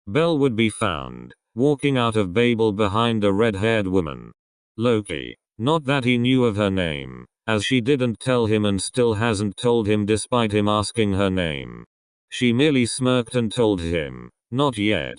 Belle would be found walking out of Babel behind a red-haired woman. Loki. Not that he knew of her name, as she didn't tell him and still hasn't told him despite him asking her name. She merely smirked and told him, not yet.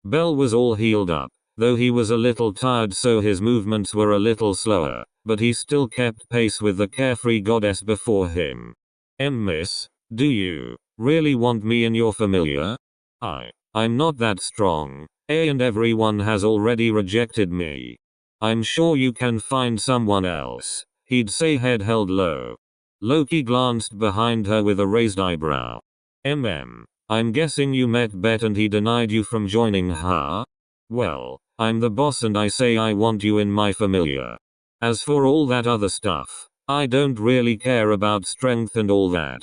Belle was all healed up, though he was a little tired so his movements were a little slower, but he still kept pace with the carefree goddess before him. Miss, do you really want me in your familiar? I'm not that strong, and everyone has already rejected me. I'm sure you can find someone else, he'd say, head held low. Loki glanced behind her with a raised eyebrow. I'm guessing you met Bet and he denied you from joining her? Well, I'm the boss and I say I want you in my familiar. As for all that other stuff, I don't really care about strength and all that.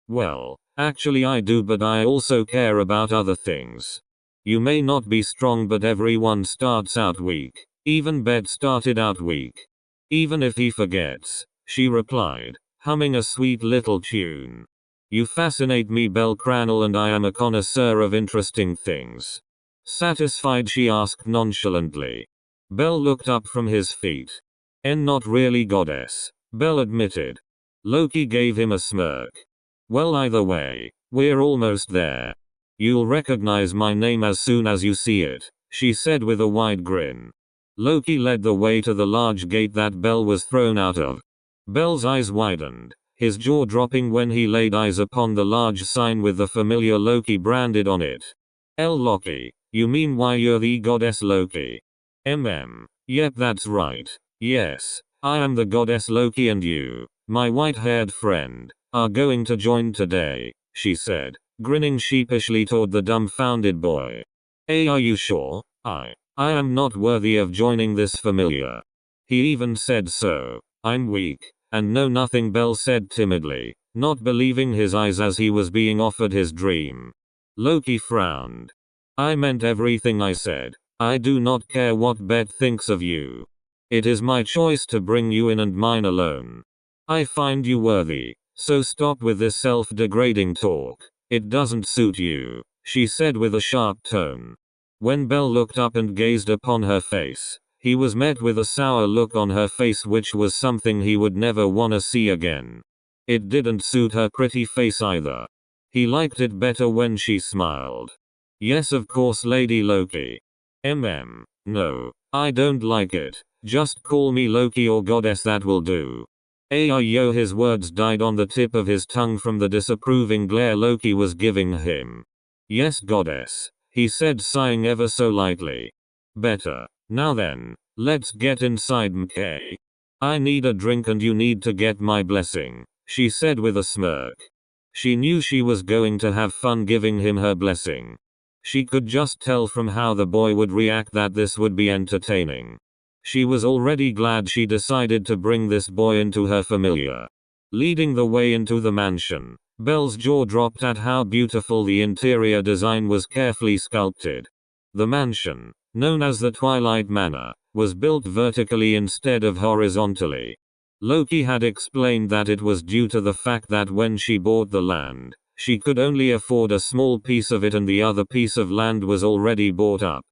Well, actually I do, but I also care about other things. You may not be strong, but everyone starts out weak. Even Bet started out weak. Even if he forgets, she replied, humming a sweet little tune. You fascinate me, Belle Cranel, and I am a connoisseur of interesting things. Satisfied, she asked nonchalantly. Belle looked up from his feet. Not really, goddess, Belle admitted. Loki gave him a smirk. Well, either way, we're almost there. You'll recognize my name as soon as you see it, she said with a wide grin. Loki led the way to the large gate that Belle was thrown out of. Belle's eyes widened, his jaw dropping when he laid eyes upon the large sign with the familiar Loki branded on it. Loki, you mean why you're the goddess Loki? Yep, that's right. Yes, I am the goddess Loki, and you, my white-haired friend, are going to join today, she said, grinning sheepishly toward the dumbfounded boy. Are you sure? I am not worthy of joining this familiar. He even said so. I'm weak, and know nothing, Belle said timidly, not believing his eyes as he was being offered his dream. Loki frowned. I meant everything I said. I do not care what Bet thinks of you. It is my choice to bring you in and mine alone. I find you worthy, so stop with this self-degrading talk. It doesn't suit you, she said with a sharp tone. When Belle looked up and gazed upon her face, he was met with a sour look on her face, which was something he would never wanna see again. It didn't suit her pretty face either. He liked it better when she smiled. Yes, of course, Lady Loki. No, I don't like it. Just call me Loki or goddess, that will do. Yo, his words died on the tip of his tongue from the disapproving glare Loki was giving him. Yes, goddess, he said, sighing ever so lightly. Better. Now then, let's get inside, MK. I need a drink and you need to get my blessing, she said with a smirk. She knew she was going to have fun giving him her blessing. She could just tell from how the boy would react that this would be entertaining. She was already glad she decided to bring this boy into her familiar. Leading the way into the mansion, Belle's jaw dropped at how beautiful the interior design was, carefully sculpted. The mansion, known as the Twilight Manor, was built vertically instead of horizontally. Loki had explained that it was due to the fact that when she bought the land, she could only afford a small piece of it and the other piece of land was already bought up.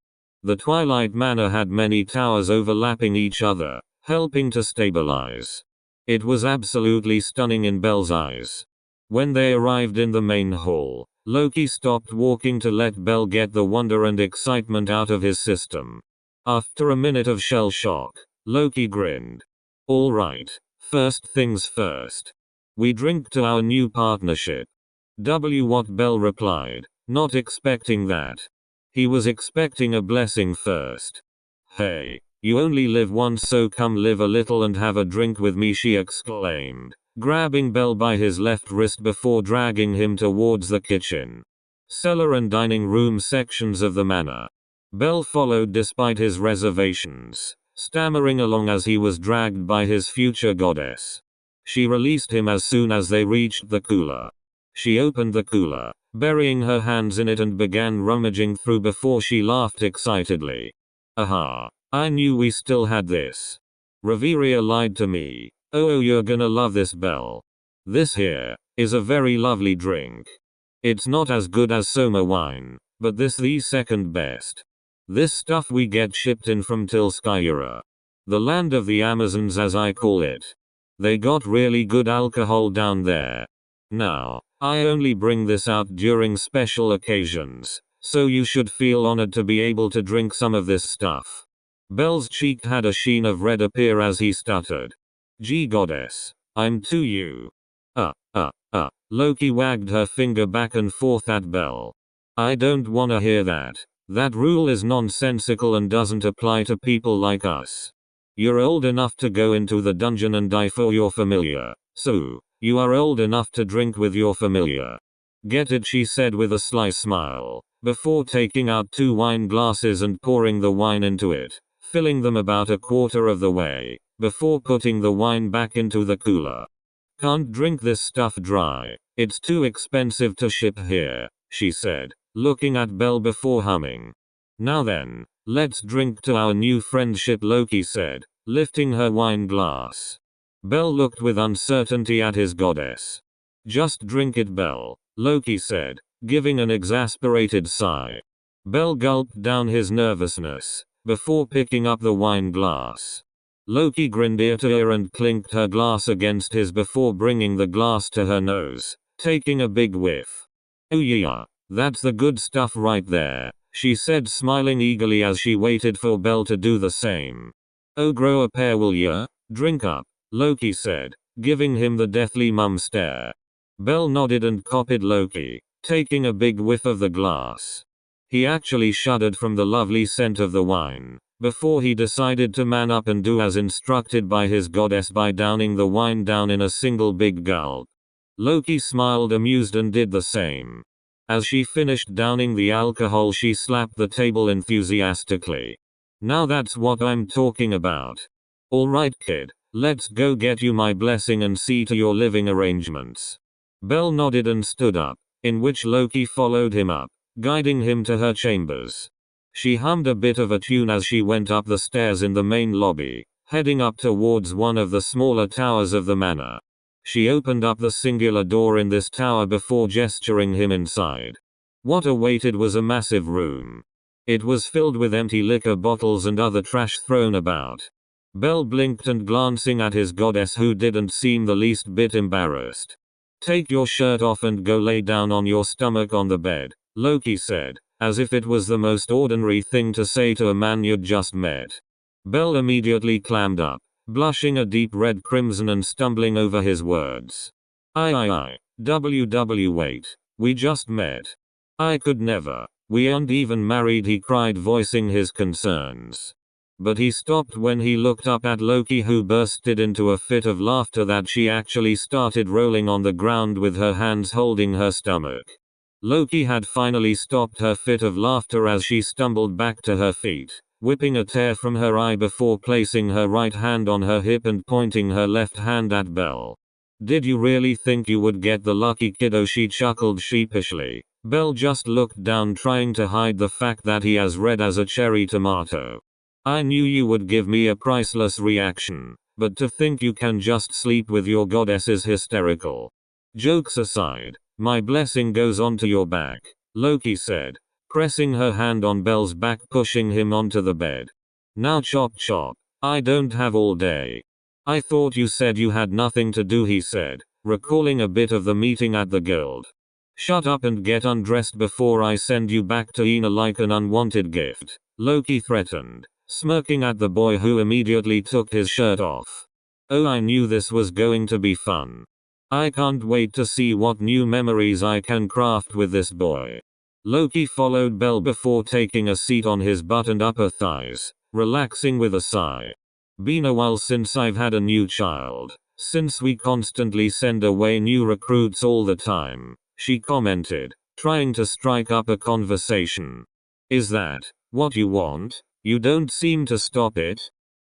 The Twilight Manor had many towers overlapping each other, helping to stabilize. It was absolutely stunning in Belle's eyes. When they arrived in the main hall, Loki stopped walking to let Belle get the wonder and excitement out of his system. After a minute of shell shock, Loki grinned. All right, first things first. We drink to our new partnership. What Belle replied, not expecting that. He was expecting a blessing first. Hey, you only live once, so come live a little and have a drink with me, she exclaimed, grabbing Belle by his left wrist before dragging him towards the kitchen, cellar and dining room sections of the manor. Belle followed despite his reservations, stammering along as he was dragged by his future goddess. She released him as soon as they reached the cooler. She opened the cooler, burying her hands in it, and began rummaging through before she laughed excitedly. Aha, I knew we still had this. Reveria lied to me. Oh, you're gonna love this, Belle. This here is a very lovely drink. It's not as good as Soma wine, but this the second best. This stuff we get shipped in from Tilskyra. The land of the Amazons as I call it. They got really good alcohol down there. Now, I only bring this out during special occasions, so you should feel honored to be able to drink some of this stuff. Belle's cheek had a sheen of red appear as he stuttered. Gee goddess, I'm to you. Loki wagged her finger back and forth at Belle. I don't wanna hear that. That rule is nonsensical and doesn't apply to people like us. You're old enough to go into the dungeon and die for your familiar, so, you are old enough to drink with your familiar. Get it, she said with a sly smile, before taking out 2 wine glasses and pouring the wine into it, filling them about a quarter of the way, before putting the wine back into the cooler. Can't drink this stuff dry, it's too expensive to ship here, she said, looking at Belle before humming. Now then, let's drink to our new friendship, Loki said, lifting her wine glass. Belle looked with uncertainty at his goddess. Just drink it, Belle, Loki said, giving an exasperated sigh. Belle gulped down his nervousness, before picking up the wine glass. Loki grinned ear to ear and clinked her glass against his before bringing the glass to her nose, taking a big whiff. Oh yeah, that's the good stuff right there, she said, smiling eagerly as she waited for Belle to do the same. Oh, grow a pair will ya? Drink up, Loki said, giving him the deathly mum stare. Belle nodded and copied Loki, taking a big whiff of the glass. He actually shuddered from the lovely scent of the wine, before he decided to man up and do as instructed by his goddess by downing the wine down in a single big gulp. Loki smiled amused and did the same. As she finished downing the alcohol, she slapped the table enthusiastically. Now that's what I'm talking about. Alright kid, let's go get you my blessing and see to your living arrangements. Belle nodded and stood up, in which Loki followed him up, guiding him to her chambers. She hummed a bit of a tune as she went up the stairs in the main lobby, heading up towards one of the smaller towers of the manor. She opened up the singular door in this tower before gesturing him inside. What awaited was a massive room. It was filled with empty liquor bottles and other trash thrown about. Belle blinked and glancing at his goddess, who didn't seem the least bit embarrassed. Take your shirt off and go lay down on your stomach on the bed, Loki said, as if it was the most ordinary thing to say to a man you'd just met. Belle immediately clammed up, blushing a deep red crimson and stumbling over his words. Wait, we just met. I could never. We aren't even married, he cried, voicing his concerns. But he stopped when he looked up at Loki, who bursted into a fit of laughter that she actually started rolling on the ground with her hands holding her stomach. Loki had finally stopped her fit of laughter as she stumbled back to her feet, whipping a tear from her eye before placing her right hand on her hip and pointing her left hand at Belle. Did you really think you would get the lucky kiddo? She chuckled sheepishly. Belle just looked down, trying to hide the fact that he as red as a cherry tomato. I knew you would give me a priceless reaction, but to think you can just sleep with your goddess is hysterical. Jokes aside, my blessing goes onto your back, Loki said, pressing her hand on Belle's back, pushing him onto the bed. Now chop chop. I don't have all day. I thought you said you had nothing to do, he said, recalling a bit of the meeting at the guild. Shut up and get undressed before I send you back to Ina like an unwanted gift, Loki threatened, smirking at the boy, who immediately took his shirt off. Oh, I knew this was going to be fun. I can't wait to see what new memories I can craft with this boy. Loki followed Belle before taking a seat on his butt and upper thighs, relaxing with a sigh. Been a while since I've had a new child, since we constantly send away new recruits all the time, she commented, trying to strike up a conversation. Is that what you want? You don't seem to stop it.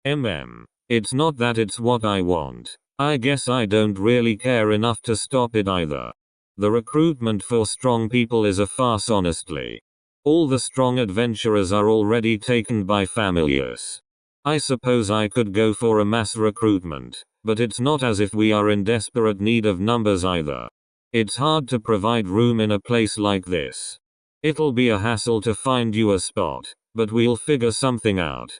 It's not that, it's what I want. I guess I don't really care enough to stop it either. The recruitment for strong people is a farce, honestly. All the strong adventurers are already taken by familiars. I suppose I could go for a mass recruitment, but it's not as if we are in desperate need of numbers either. It's hard to provide room in a place like this. It'll be a hassle to find you a spot, but we'll figure something out.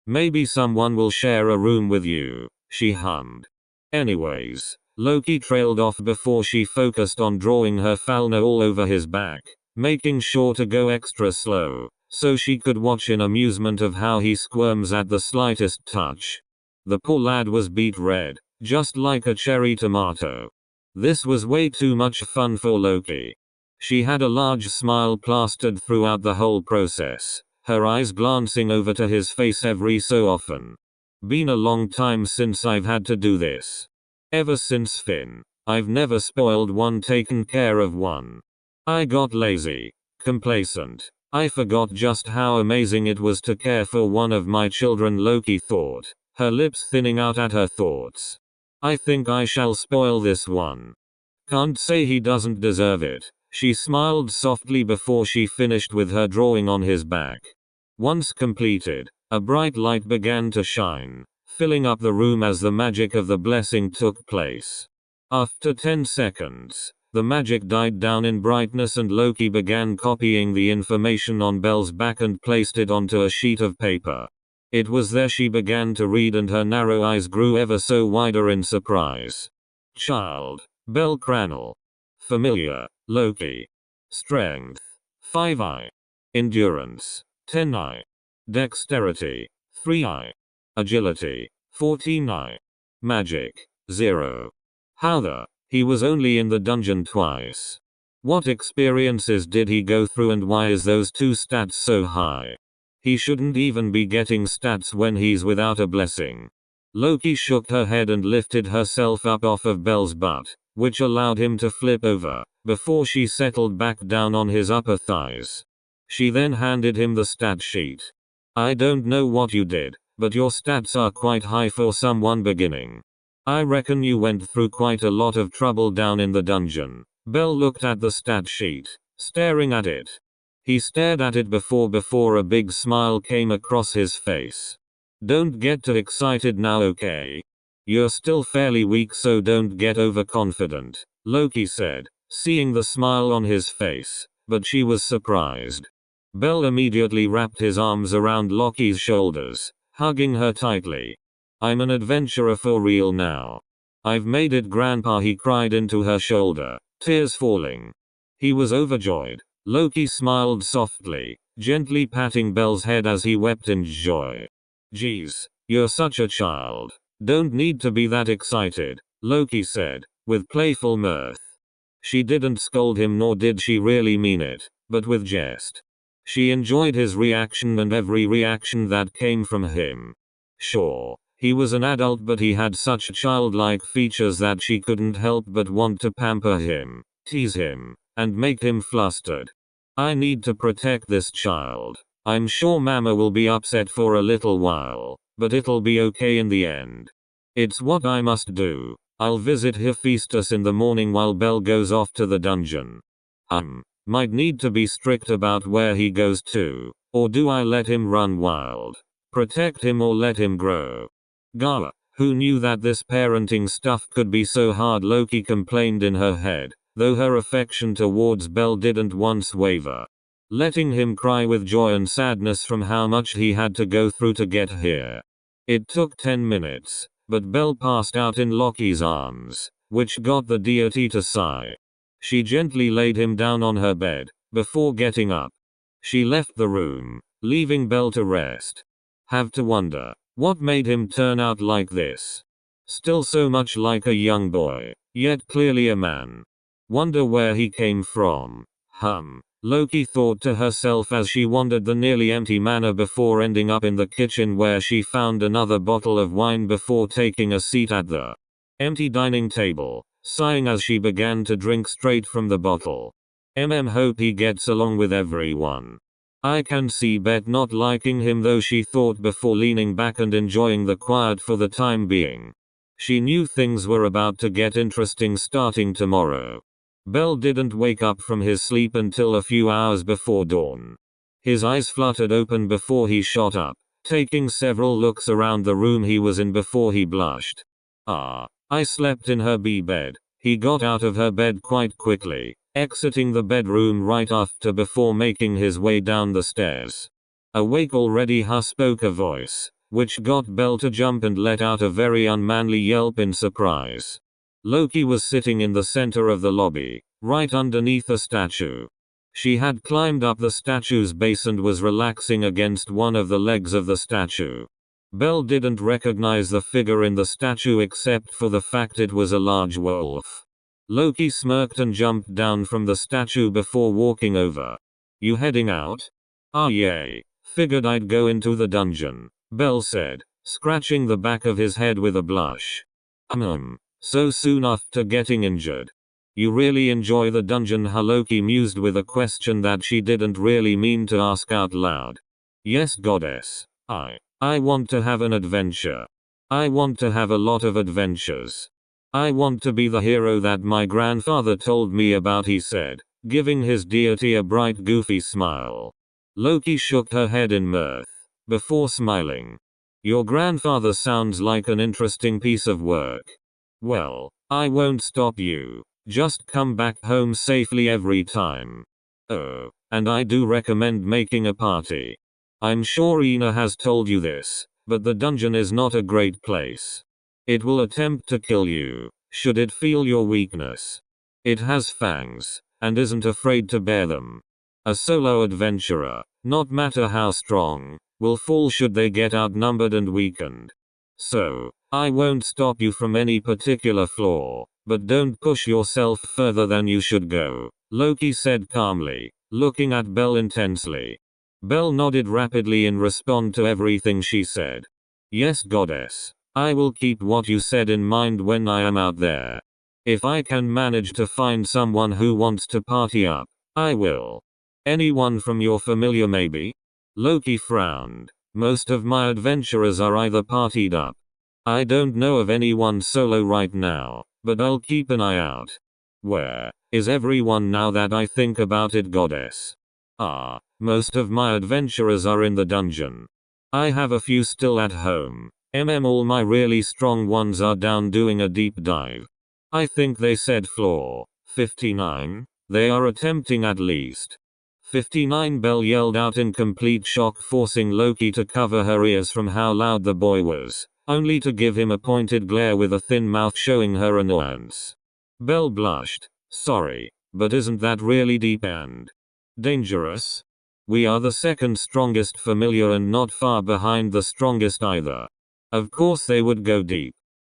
Maybe someone will share a room with you, she hummed. Anyways, Loki trailed off before she focused on drawing her Falna all over his back, making sure to go extra slow, so she could watch in amusement of how he squirms at the slightest touch. The poor lad was beet red, just like a cherry tomato. This was way too much fun for Loki. She had a large smile plastered throughout the whole process, her eyes glancing over to his face every so often. Been a long time since I've had to do this. Ever since Finn, I've never spoiled one, taken care of one. I got lazy, complacent. I forgot just how amazing it was to care for one of my children, Loki thought, her lips thinning out at her thoughts. I think I shall spoil this one. Can't say he doesn't deserve it. She smiled softly before she finished with her drawing on his back. Once completed, a bright light began to shine, filling up the room as the magic of the blessing took place. After 10 seconds, the magic died down in brightness and Loki began copying the information on Belle's back and placed it onto a sheet of paper. It was there she began to read and her narrow eyes grew ever so wider in surprise. Child, Belle Cranel. Familiar, Loki. Strength, 5i. Endurance, 10i. Dexterity, 3i. Agility, 14i. Magic, 0. How he was only in the dungeon twice. What experiences did he go through and why is those two stats so high? He shouldn't even be getting stats when he's without a blessing. Loki shook her head and lifted herself up off of Belle's butt, which allowed him to flip over, before she settled back down on his upper thighs. She then handed him the stat sheet. I don't know what you did, but your stats are quite high for someone beginning. I reckon you went through quite a lot of trouble down in the dungeon. Belle looked at the stat sheet, staring at it. He stared at it before a big smile came across his face. Don't get too excited now, okay? You're still fairly weak, so don't get overconfident, Loki said, seeing the smile on his face, but she was surprised. Belle immediately wrapped his arms around Loki's shoulders, hugging her tightly. I'm an adventurer for real now. I've made it, Grandpa, he cried into her shoulder, tears falling. He was overjoyed. Loki smiled softly, gently patting Belle's head as he wept in joy. Geez, you're such a child. Don't need to be that excited, Loki said, with playful mirth. She didn't scold him, nor did she really mean it, but with jest. She enjoyed his reaction and every reaction that came from him. Sure, he was an adult, but he had such childlike features that she couldn't help but want to pamper him, tease him, and make him flustered. I need to protect this child. I'm sure Mama will be upset for a little while, but it'll be okay in the end. It's what I must do. I'll visit Hephaestus in the morning while Belle goes off to the dungeon. Might need to be strict about where he goes to, or do I let him run wild? Protect him or let him grow? Gah, who knew that this parenting stuff could be so hard, Loki complained in her head, though her affection towards Belle didn't once waver. Letting him cry with joy and sadness from how much he had to go through to get here. It took 10 minutes, but Belle passed out in Loki's arms, which got the deity to sigh. She gently laid him down on her bed, before getting up. She left the room, leaving Belle to rest. Have to wonder, what made him turn out like this? Still so much like a young boy, yet clearly a man. Wonder where he came from. Loki thought to herself as she wandered the nearly empty manor before ending up in the kitchen, where she found another bottle of wine before taking a seat at the empty dining table, sighing as she began to drink straight from the bottle. Hope he gets along with everyone. I can see Bet not liking him though, she thought before leaning back and enjoying the quiet for the time being. She knew things were about to get interesting starting tomorrow. Belle didn't wake up from his sleep until a few hours before dawn. His eyes fluttered open before he shot up, taking several looks around the room he was in before he blushed. I slept in her bed. He got out of her bed quite quickly, exiting the bedroom right after before making his way down the stairs. Awake already, spoke a voice, which got Belle to jump and let out a very unmanly yelp in surprise. Loki was sitting in the center of the lobby, right underneath a statue. She had climbed up the statue's base and was relaxing against one of the legs of the statue. Belle didn't recognize the figure in the statue except for the fact it was a large wolf. Loki smirked and jumped down from the statue before walking over. "You heading out?" "Ah, yay. Figured I'd go into the dungeon," Belle said, scratching the back of his head with a blush. So soon after getting injured. You really enjoy the dungeon?" Loki mused with a question that she didn't really mean to ask out loud. "Yes, goddess. I want to have an adventure. I want to have a lot of adventures. I want to be the hero that my grandfather told me about," he said, giving his deity a bright goofy smile. Loki shook her head in mirth, before smiling. "Your grandfather sounds like an interesting piece of work. Well, I won't stop you. Just come back home safely every time. Oh, and I do recommend making a party. I'm sure Ina has told you this, but the dungeon is not a great place. It will attempt to kill you, should it feel your weakness. It has fangs, and isn't afraid to bear them. A solo adventurer, not matter how strong, will fall should they get outnumbered and weakened. So, I won't stop you from any particular flaw, but don't push yourself further than you should go," Loki said calmly, looking at Belle intensely. Belle nodded rapidly in response to everything she said. "Yes, goddess. I will keep what you said in mind when I am out there. If I can manage to find someone who wants to party up, I will. Anyone from your familiar maybe?" Loki frowned. "Most of my adventurers are either partied up. I don't know of anyone solo right now, but I'll keep an eye out." "Where is everyone now that I think about it, goddess?" Most of my adventurers are in the dungeon. I have a few still at home. All my really strong ones are down doing a deep dive. I think they said floor 59. They are attempting at least. 59, Belle yelled out in complete shock, forcing Loki to cover her ears from how loud the boy was, only to give him a pointed glare with a thin mouth showing her annoyance. Belle blushed. "Sorry, but isn't that really deep and dangerous? We are the second strongest familiar and not far behind the strongest either. Of course they would go deep.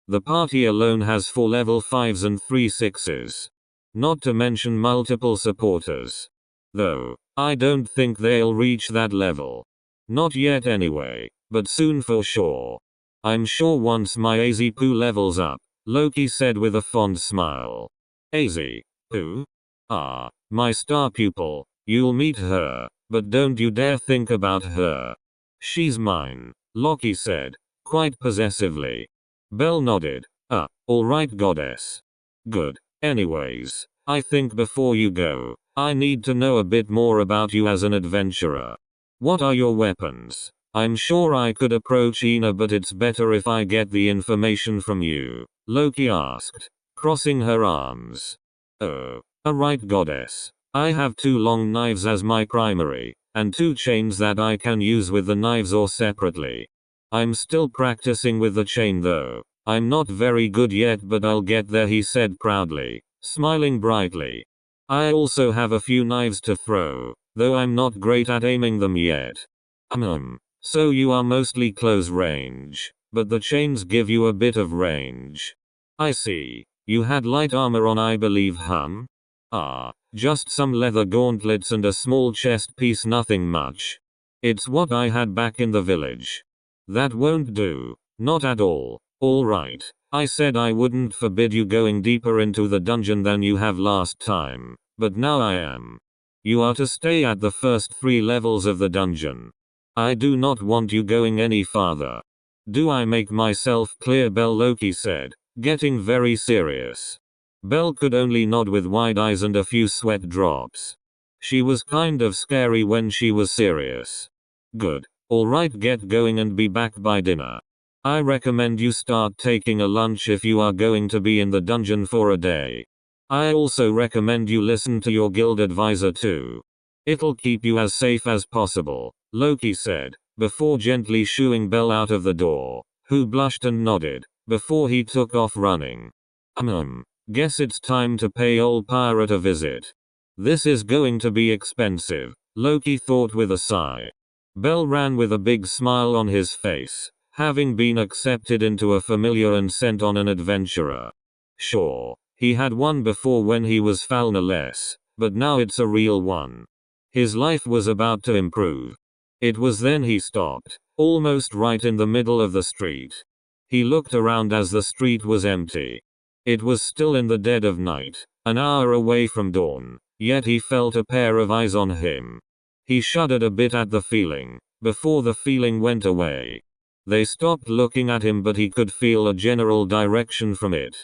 The party alone has 4 level 5s and 3 6s. Not to mention multiple supporters. Though, I don't think they'll reach that level. Not yet anyway, but soon for sure. I'm sure once my AZ-Poo levels up," Loki said with a fond smile. "AZ-Poo? My star pupil. You'll meet her, but don't you dare think about her. She's mine," Loki said, quite possessively. Belle nodded. Alright, goddess. Good. Anyways, I think before you go, I need to know a bit more about you as an adventurer. What are your weapons? I'm sure I could approach Ina, but it's better if I get the information from you," Loki asked, crossing her arms. Alright, goddess. I have 2 long knives as my primary, and 2 chains that I can use with the knives or separately. I'm still practicing with the chain though. I'm not very good yet, but I'll get there," he said proudly, smiling brightly. "I also have a few knives to throw, though I'm not great at aiming them yet." So you are mostly close range, but the chains give you a bit of range. I see. You had light armor on, I believe, just some leather gauntlets and a small chest piece, nothing much. It's what I had back in the village. That won't do. Not at all. Alright. I said I wouldn't forbid you going deeper into the dungeon than you have last time, but now I am. You are to stay at the first 3 levels of the dungeon. I do not want you going any farther. Do I make myself clear, Belle? Loki said, getting very serious. Belle could only nod with wide eyes and a few sweat drops. She was kind of scary when she was serious. Good. Alright, get going and be back by dinner. I recommend you start taking a lunch if you are going to be in the dungeon for a day. I also recommend you listen to your guild advisor too. It'll keep you as safe as possible, Loki said, before gently shooing Belle out of the door, who blushed and nodded, before he took off running. Guess it's time to pay old pirate a visit. This is going to be expensive, Loki thought with a sigh. Belle ran with a big smile on his face, having been accepted into a familiar and sent on an adventurer. Sure, he had one before when he was Falna-less, but now it's a real one. His life was about to improve. It was then he stopped, almost right in the middle of the street. He looked around as the street was empty. It was still in the dead of night, an hour away from dawn, yet he felt a pair of eyes on him. He shuddered a bit at the feeling, before the feeling went away. They stopped looking at him, but he could feel a general direction from it.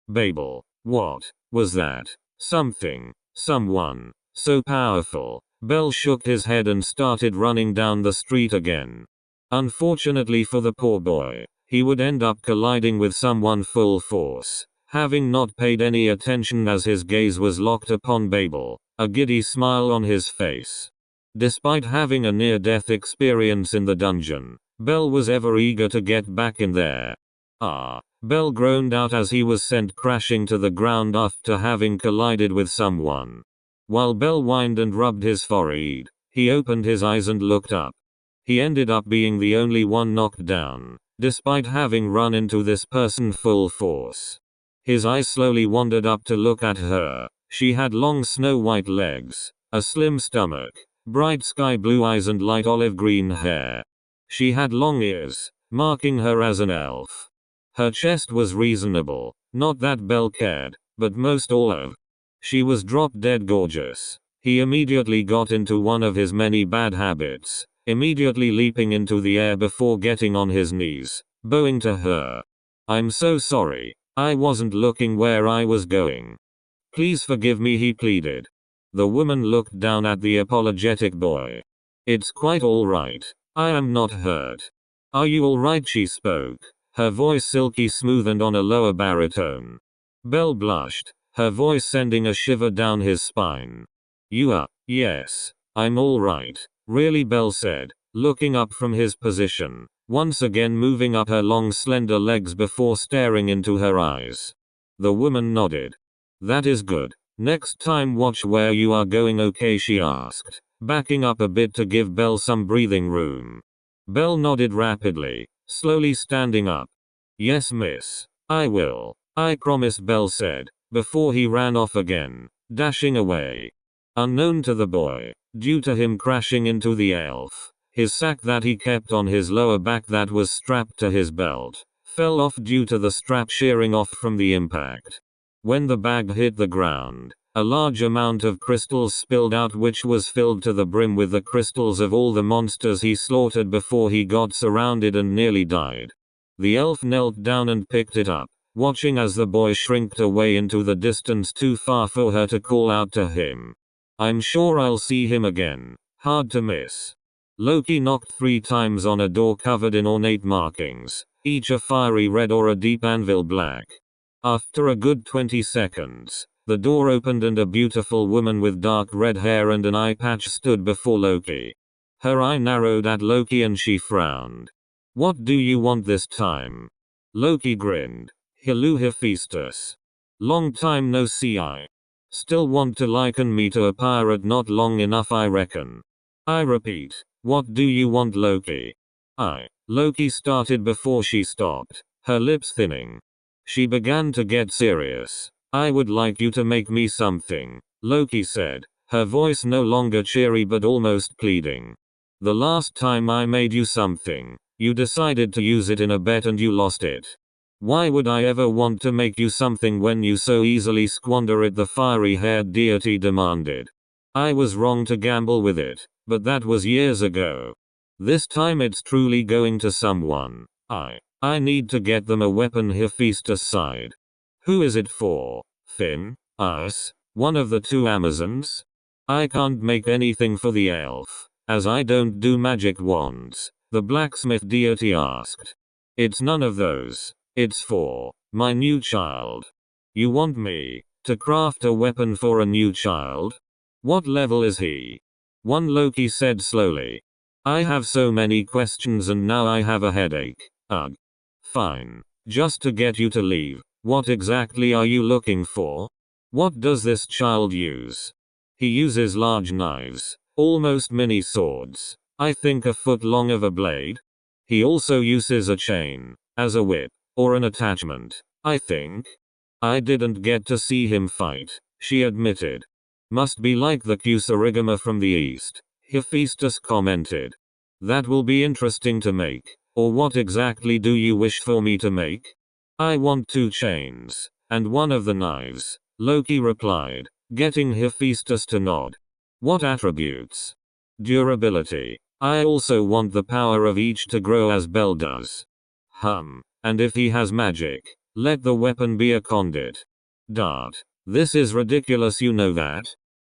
Babel. What was that? Something, someone, so powerful. Belle shook his head and started running down the street again. Unfortunately for the poor boy, he would end up colliding with someone full force, having not paid any attention as his gaze was locked upon Babel, a giddy smile on his face. Despite having a near-death experience in the dungeon, Belle was ever eager to get back in there. Belle groaned out as he was sent crashing to the ground after having collided with someone. While Belle whined and rubbed his forehead, he opened his eyes and looked up. He ended up being the only one knocked down, despite having run into this person full force. His eyes slowly wandered up to look at her. She had long snow-white legs, a slim stomach, bright sky blue eyes and light olive green hair. She had long ears, marking her as an elf. Her chest was reasonable, not that Belle cared, but most all of. She was drop-dead gorgeous. He immediately got into one of his many bad habits, immediately leaping into the air before getting on his knees, bowing to her. I'm so sorry, I wasn't looking where I was going. Please forgive me, he pleaded. The woman looked down at the apologetic boy. It's quite all right. I am not hurt. Are you all right? She spoke, her voice silky smooth and on a lower baritone. Belle blushed, her voice sending a shiver down his spine. You are? Yes, I'm all right. Really, Belle said, looking up from his position, once again moving up her long slender legs before staring into her eyes. The woman nodded. That is good. Next time watch where you are going, okay? She asked, backing up a bit to give Belle some breathing room. Belle nodded rapidly, slowly standing up. Yes, miss. I will. I promise, Belle said, before he ran off again, dashing away. Unknown to the boy, due to him crashing into the elf, his sack that he kept on his lower back that was strapped to his belt, fell off due to the strap shearing off from the impact. When the bag hit the ground, a large amount of crystals spilled out, which was filled to the brim with the crystals of all the monsters he slaughtered before he got surrounded and nearly died. The elf knelt down and picked it up, watching as the boy shrinked away into the distance too far for her to call out to him. I'm sure I'll see him again. Hard to miss. Loki knocked 3 times on a door covered in ornate markings, each a fiery red or a deep anvil black. After a good 20 seconds, the door opened and a beautiful woman with dark red hair and an eye patch stood before Loki. Her eye narrowed at Loki and she frowned. What do you want this time? Loki grinned. Hello Hephaestus. Long time no see. I still want to liken me to a pirate, not long enough I reckon. I repeat, what do you want, Loki? Loki started before she stopped, her lips thinning. She began to get serious. I would like you to make me something, Loki said, her voice no longer cheery but almost pleading. The last time I made you something, you decided to use it in a bet and you lost it. Why would I ever want to make you something when you so easily squander it? The fiery-haired deity demanded. I was wrong to gamble with it, but that was years ago. This time it's truly going to someone. I need to get them a weapon, Hephaestus sighed. Who is it for? Finn? Us? One of the 2 Amazons? I can't make anything for the elf, as I don't do magic wands, the blacksmith deity asked. It's none of those. It's for my new child. You want me To craft a weapon for a new child? What level is he? One Loki said slowly. I have so many questions and now I have a headache. Ugh. Fine. Just to get you to leave. What exactly are you looking for? What does this child use? He uses large knives. Almost mini swords. I think a foot long of a blade. He also uses a chain. As a whip. Or an attachment. I think. I didn't get to see him fight, she admitted. Must be like the Kusarigama from the east. Hephaestus commented. That will be interesting to make. Or what exactly do you wish for me to make? I want 2 chains. And one of the knives, Loki replied, getting Hephaestus to nod. What attributes? Durability. I also want the power of each to grow as Bel does. And if he has magic, let the weapon be a conduit. Dart. This is ridiculous, you know that?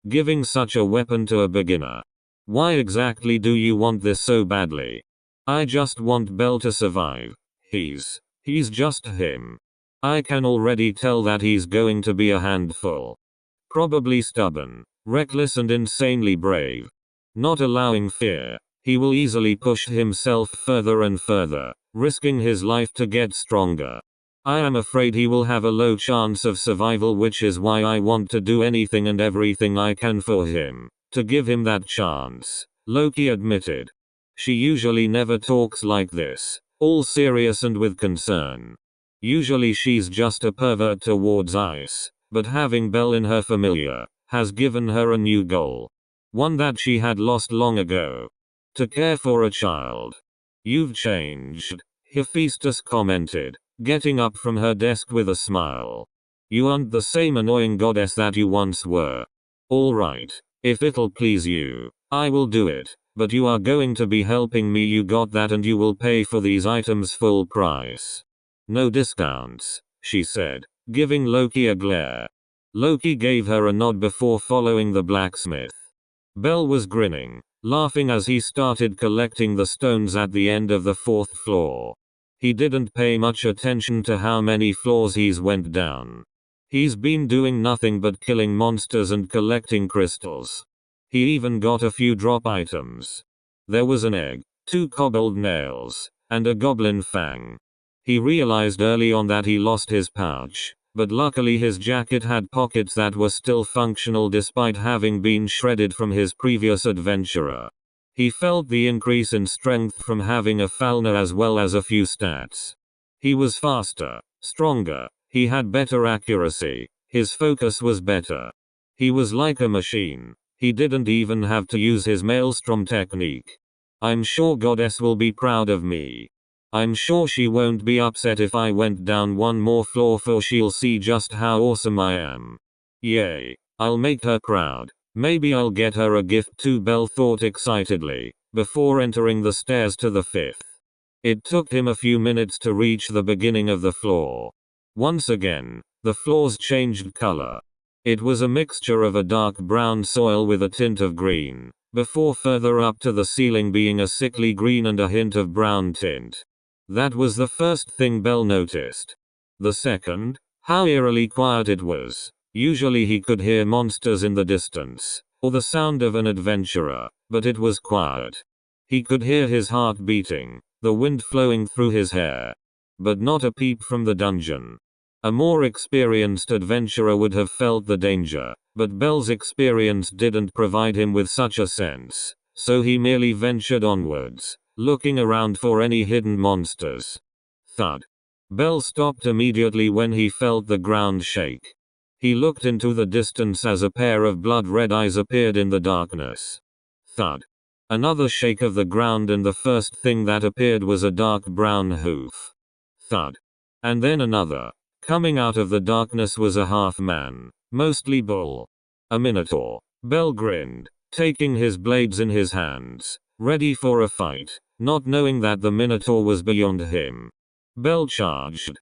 Giving such a weapon to a beginner. Why exactly do you want this so badly? I just want Bel to survive. He's just him. I can already tell that he's going to be a handful. Probably stubborn, reckless and insanely brave. Not allowing fear, he will easily push himself further and further, risking his life to get stronger. I am afraid he will have a low chance of survival, which is why I want to do anything and everything I can for him, to give him that chance, Loki admitted. She usually never talks like this, all serious and with concern. Usually she's just a pervert towards ice, but having Bel in her familia has given her a new goal. One that she had lost long ago. To care for a child. You've changed, Hephaestus commented, getting up from her desk with a smile. You aren't the same annoying goddess that you once were. Alright, if it'll please you, I will do it, but you are going to be helping me, you got that, and you will pay for these items full price. No discounts, she said, giving Loki a glare. Loki gave her a nod before following the blacksmith. Bel was grinning, laughing as he started collecting the stones at the end of the 4th floor. He didn't pay much attention to how many floors he's went down. He's been doing nothing but killing monsters and collecting crystals. He even got a few drop items. There was an egg, 2 kobold nails, and a goblin fang. He realized early on that he lost his pouch, but luckily his jacket had pockets that were still functional despite having been shredded from his previous adventurer. He felt the increase in strength from having a Falna as well as a few stats. He was faster, stronger, he had better accuracy, his focus was better. He was like a machine. He didn't even have to use his maelstrom technique. I'm sure Goddess will be proud of me. I'm sure she won't be upset if I went down one more floor, for she'll see just how awesome I am. Yay, I'll make her proud. Maybe I'll get her a gift too, Bel thought excitedly, before entering the stairs to the 5th. It took him a few minutes to reach the beginning of the floor. Once again, the floors changed color. It was a mixture of a dark brown soil with a tint of green, before further up to the ceiling being a sickly green and a hint of brown tint. That was the first thing Bel noticed. The second, how eerily quiet it was. Usually he could hear monsters in the distance, or the sound of an adventurer, but it was quiet. He could hear his heart beating, the wind flowing through his hair. But not a peep from the dungeon. A more experienced adventurer would have felt the danger, but Bel's experience didn't provide him with such a sense, so he merely ventured onwards, looking around for any hidden monsters. Thud. Bel stopped immediately when he felt the ground shake. He looked into the distance as a pair of blood-red eyes appeared in the darkness. Thud. Another shake of the ground, and the first thing that appeared was a dark brown hoof. Thud. And then another. Coming out of the darkness was a half-man, mostly bull. A Minotaur. Bel grinned, taking his blades in his hands, ready for a fight, not knowing that the Minotaur was beyond him. Bel charged,